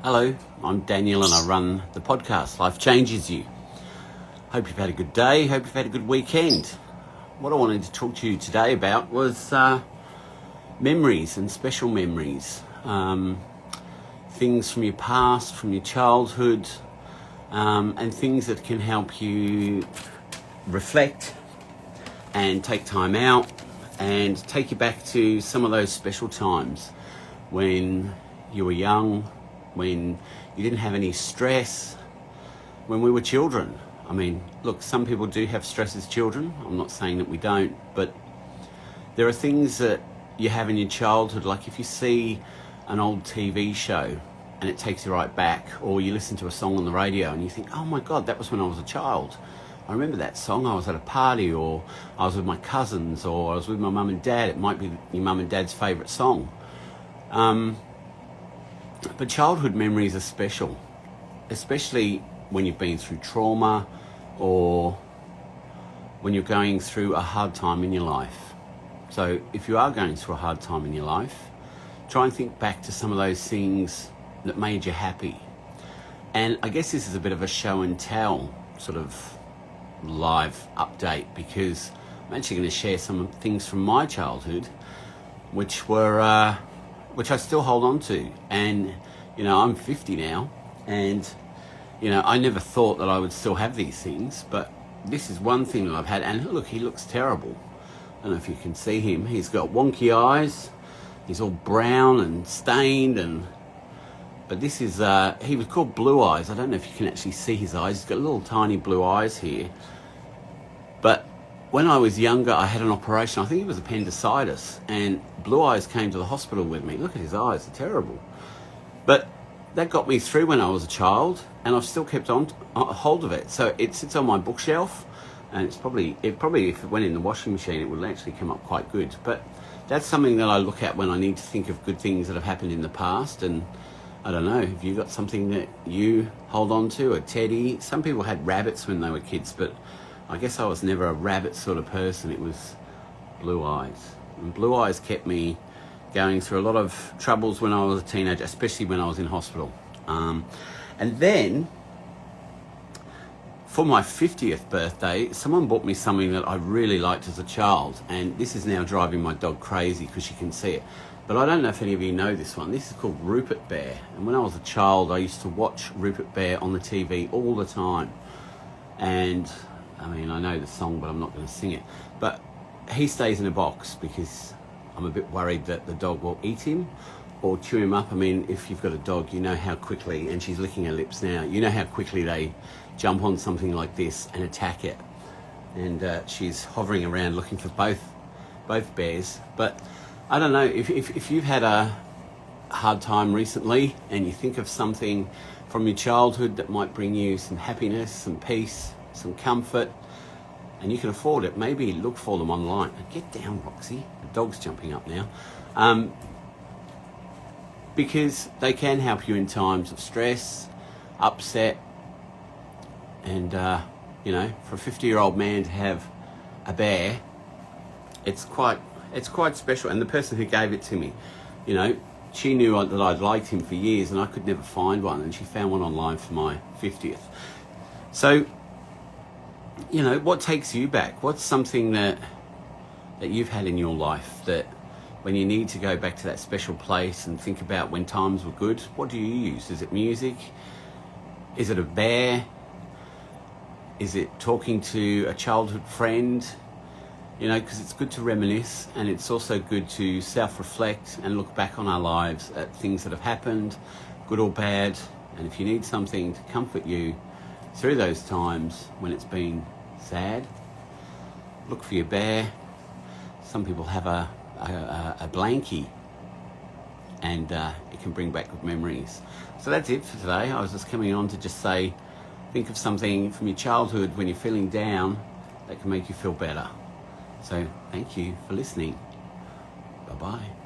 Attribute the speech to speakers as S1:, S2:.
S1: Hello, I'm Daniel and I run the podcast Life Changes You. Hope you've had a good day, hope you've had a good weekend. What I wanted to talk to you today about was memories and special memories. Things from your past, from your childhood, and things that can help you reflect and take time out and take you back to some of those special times when you were young, when you didn't have any stress, when we were children. I mean, look, some people do have stress as children. I'm not saying that we don't, but there are things that you have in your childhood, like if you see an old TV show and it takes you right back, or you listen to a song on the radio and you think, oh my God, that was when I was a child. I remember that song. I was at a party, or I was with my cousins, or I was with my mum and dad. It might be your mum and dad's favourite song. But childhood memories are special, especially when you've been through trauma or when you're going through a hard time in your life. So if you are going through a hard time in your life, try and think back to some of those things that made you happy. And I guess this is a bit of a show and tell sort of live update, because I'm actually going to share some things from my childhood which I still hold on to. And you know, I'm 50 now, and you know, I never thought that I would still have these things, but this is one thing that I've had. And look, he looks terrible. I don't know if you can see him. He's got wonky eyes, he's all brown and stained, but this is he was called Blue Eyes. I don't know if you can actually see his eyes. He's got little tiny blue eyes here. But when I was younger, I had an operation. I think it was appendicitis, and Blue Eyes came to the hospital with me. Look at his eyes, they're terrible. But that got me through when I was a child, and I've still kept on hold of it. So it sits on my bookshelf, and it probably if it went in the washing machine, it would actually come up quite good. But that's something that I look at when I need to think of good things that have happened in the past. And I don't know, have you got something that you hold on to, a teddy? Some people had rabbits when they were kids, but I guess I was never a rabbit sort of person. It was Blue Eyes. And Blue Eyes kept me going through a lot of troubles when I was a teenager, especially when I was in hospital. And then, for my 50th birthday, someone bought me something that I really liked as a child. And this is now driving my dog crazy because she can see it. But I don't know if any of you know this one. This is called Rupert Bear. And when I was a child, I used to watch Rupert Bear on the TV all the time. And I mean, I know the song, but I'm not going to sing it. But he stays in a box because I'm a bit worried that the dog will eat him or chew him up. I mean, if you've got a dog, you know how quickly, and she's licking her lips now, you know how quickly they jump on something like this and attack it. And she's hovering around looking for both bears. But I don't know, if you've had a hard time recently and you think of something from your childhood that might bring you some happiness, some peace, some comfort, and you can afford it, maybe look for them online. Get down, Roxy. The dog's jumping up now. Because they can help you in times of stress, upset, and you know, for a 50-year-old man to have a bear, it's quite special. And the person who gave it to me, you know, she knew that I'd liked him for years, and I could never find one, and she found one online for my 50th. So, you know, what takes you back? What's something that you've had in your life that when you need to go back to that special place and think about when times were good, what do you use? Is it music? Is it a bear? Is it talking to a childhood friend? You know, because it's good to reminisce, and it's also good to self-reflect and look back on our lives at things that have happened, good or bad. And if you need something to comfort you through those times when it's been sad, look for your bear. Some people have a blankie, and it can bring back good memories. So that's it for today. I was just coming on to just say, think of something from your childhood when you're feeling down that can make you feel better. So thank you for listening. Bye-bye.